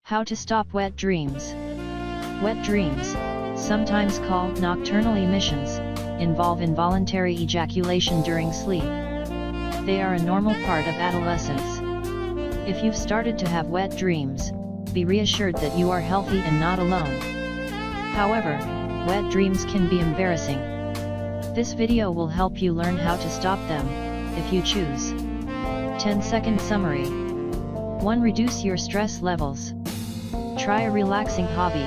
How to stop wet dreams. Wet dreams, sometimes called nocturnal emissions, involve involuntary ejaculation during sleep. They are a normal part of adolescence. If you've started to have wet dreams, be reassured that you are healthy and not alone. However, wet dreams can be embarrassing. This video will help you learn how to stop them, if you choose. 10-second summary. 1. Reduce your stress levels. Try a relaxing hobby.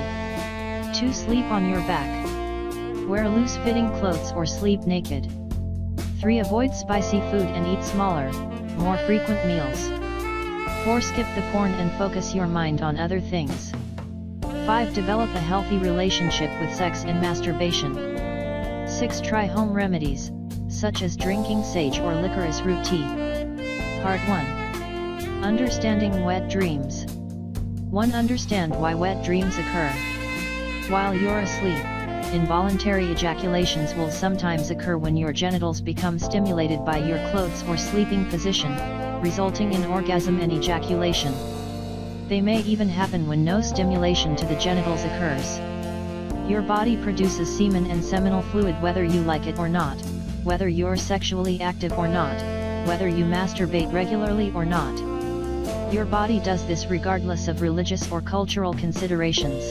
2. Sleep on your back. Wear loose-fitting clothes or sleep naked. 3. Avoid spicy food and eat smaller, more frequent meals. 4. Skip the porn and focus your mind on other things. 5. Develop a healthy relationship with sex and masturbation. 6. Try home remedies, such as drinking sage or licorice root tea. Part 1. Understanding wet dreams. 1. Understand why wet dreams occur. While you're asleep, involuntary ejaculations will sometimes occur when your genitals become stimulated by your clothes or sleeping position, resulting in orgasm and ejaculation. They may even happen when no stimulation to the genitals occurs. Your body produces semen and seminal fluid whether you like it or not, whether you're sexually active or not, whether you masturbate regularly or not. Your body does this regardless of religious or cultural considerations.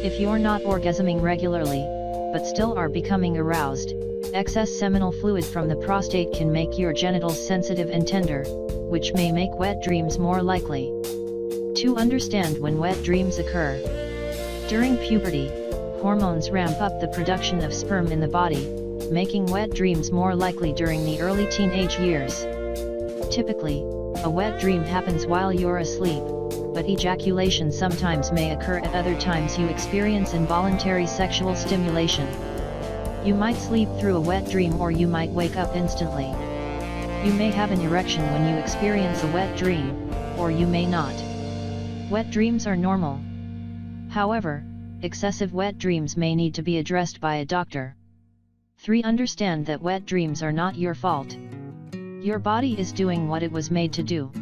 If you're not orgasming regularly, but still are becoming aroused, excess seminal fluid from the prostate can make your genitals sensitive and tender, which may make wet dreams more likely. 2. Understand when wet dreams occur. During puberty, hormones ramp up the production of sperm in the body, making wet dreams more likely during the early teenage years. Typically, a wet dream happens while you're asleep, but ejaculation sometimes may occur at other times you experience involuntary sexual stimulation. You might sleep through a wet dream or you might wake up instantly. You may have an erection when you experience a wet dream, or you may not. Wet dreams are normal. However, excessive wet dreams may need to be addressed by a doctor. 3. Understand that wet dreams are not your fault. Your body is doing what it was made to do.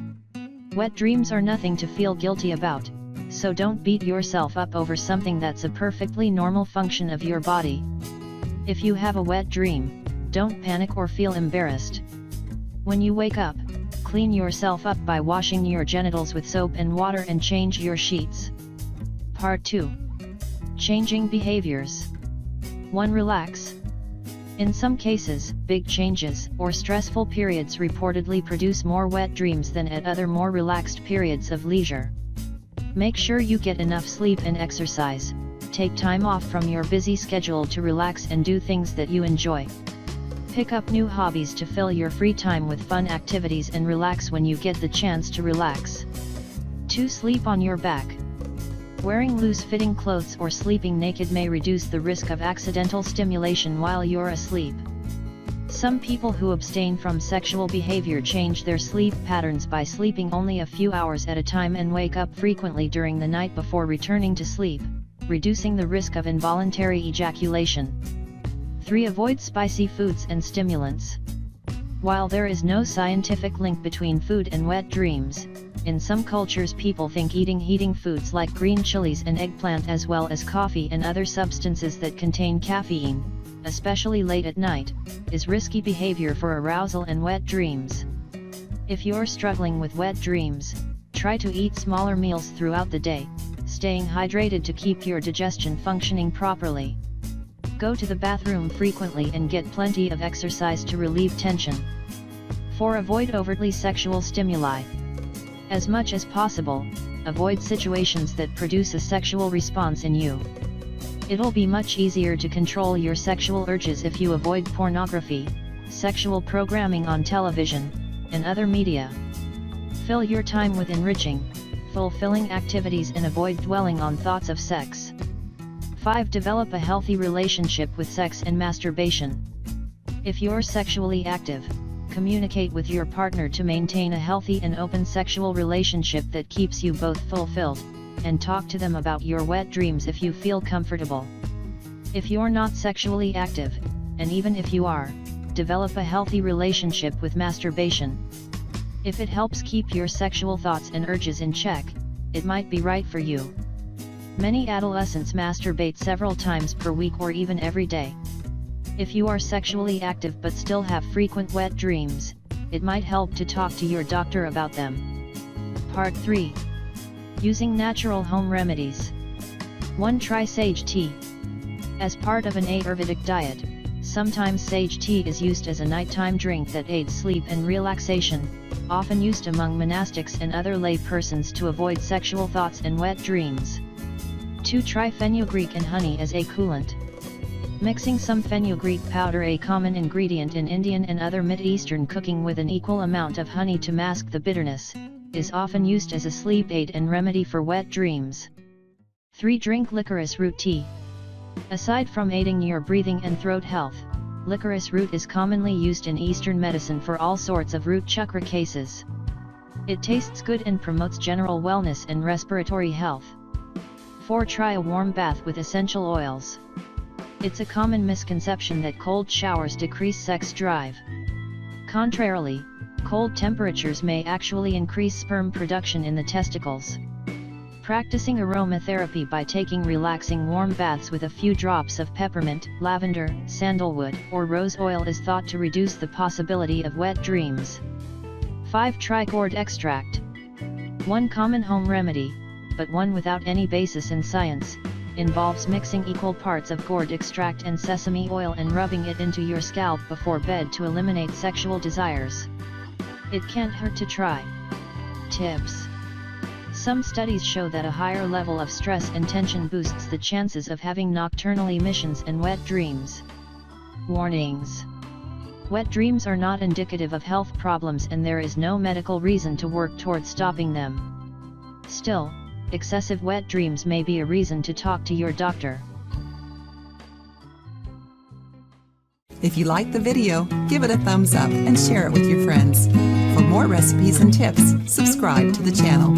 Wet dreams are nothing to feel guilty about, so don't beat yourself up over something that's a perfectly normal function of your body. If you have a wet dream, don't panic or feel embarrassed. When you wake up, clean yourself up by washing your genitals with soap and water and change your sheets. Part 2. Changing behaviors. 1. Relax. In some cases, big changes or stressful periods reportedly produce more wet dreams than at other more relaxed periods of leisure. Make sure you get enough sleep and exercise. Take time off from your busy schedule to relax and do things that you enjoy. Pick up new hobbies to fill your free time with fun activities and relax when you get the chance to relax. 2. Sleep on your back. Wearing loose-fitting clothes or sleeping naked may reduce the risk of accidental stimulation while you're asleep. Some people who abstain from sexual behavior change their sleep patterns by sleeping only a few hours at a time and wake up frequently during the night before returning to sleep, reducing the risk of involuntary ejaculation. 3. Avoid spicy foods and stimulants. While there is no scientific link between food and wet dreams, in some cultures people think eating heating foods like green chilies and eggplant as well as coffee and other substances that contain caffeine, especially late at night, is risky behavior for arousal and wet dreams. If you're struggling with wet dreams, try to eat smaller meals throughout the day, staying hydrated to keep your digestion functioning properly. Go to the bathroom frequently and get plenty of exercise to relieve tension. 4. Avoid overtly sexual stimuli. As much as possible, avoid situations that produce a sexual response in you. It'll be much easier to control your sexual urges if you avoid pornography, sexual programming on television, and other media. Fill your time with enriching, fulfilling activities and avoid dwelling on thoughts of sex. 5. Develop a healthy relationship with sex and masturbation. If you're sexually active, communicate with your partner to maintain a healthy and open sexual relationship that keeps you both fulfilled, and talk to them about your wet dreams if you feel comfortable. If you're not sexually active, and even if you are, develop a healthy relationship with masturbation. If it helps keep your sexual thoughts and urges in check, it might be right for you. Many adolescents masturbate several times per week or even every day. If you are sexually active but still have frequent wet dreams, it might help to talk to your doctor about them. Part 3. Using natural home remedies. 1. Try sage tea. As part of an Ayurvedic diet, sometimes sage tea is used as a nighttime drink that aids sleep and relaxation, often used among monastics and other lay persons to avoid sexual thoughts and wet dreams. 2. Try fenugreek and honey as a coolant. Mixing some fenugreek powder, a common ingredient in Indian and other Mid-Eastern cooking, with an equal amount of honey to mask the bitterness, is often used as a sleep aid and remedy for wet dreams. 3. Drink licorice root tea. Aside from aiding your breathing and throat health, licorice root is commonly used in Eastern medicine for all sorts of root chakra cases. It tastes good and promotes general wellness and respiratory health. 4. Try a warm bath with essential oils. It's a common misconception that cold showers decrease sex drive. Contrarily, cold temperatures may actually increase sperm production in the testicles. Practicing aromatherapy by taking relaxing warm baths with a few drops of peppermint, lavender, sandalwood, or rose oil is thought to reduce the possibility of wet dreams. 5. Try gourd extract. One common home remedy, but one without any basis in science, involves mixing equal parts of gourd extract and sesame oil and rubbing it into your scalp before bed to eliminate sexual desires. It can't hurt to try. Tips. Some studies show that a higher level of stress and tension boosts the chances of having nocturnal emissions and wet dreams. Warnings. Wet dreams are not indicative of health problems, and there is no medical reason to work towards stopping them. Still, excessive wet dreams may be a reason to talk to your doctor. If you liked the video, give it a thumbs up and share it with your friends. For more recipes and tips, subscribe to the channel.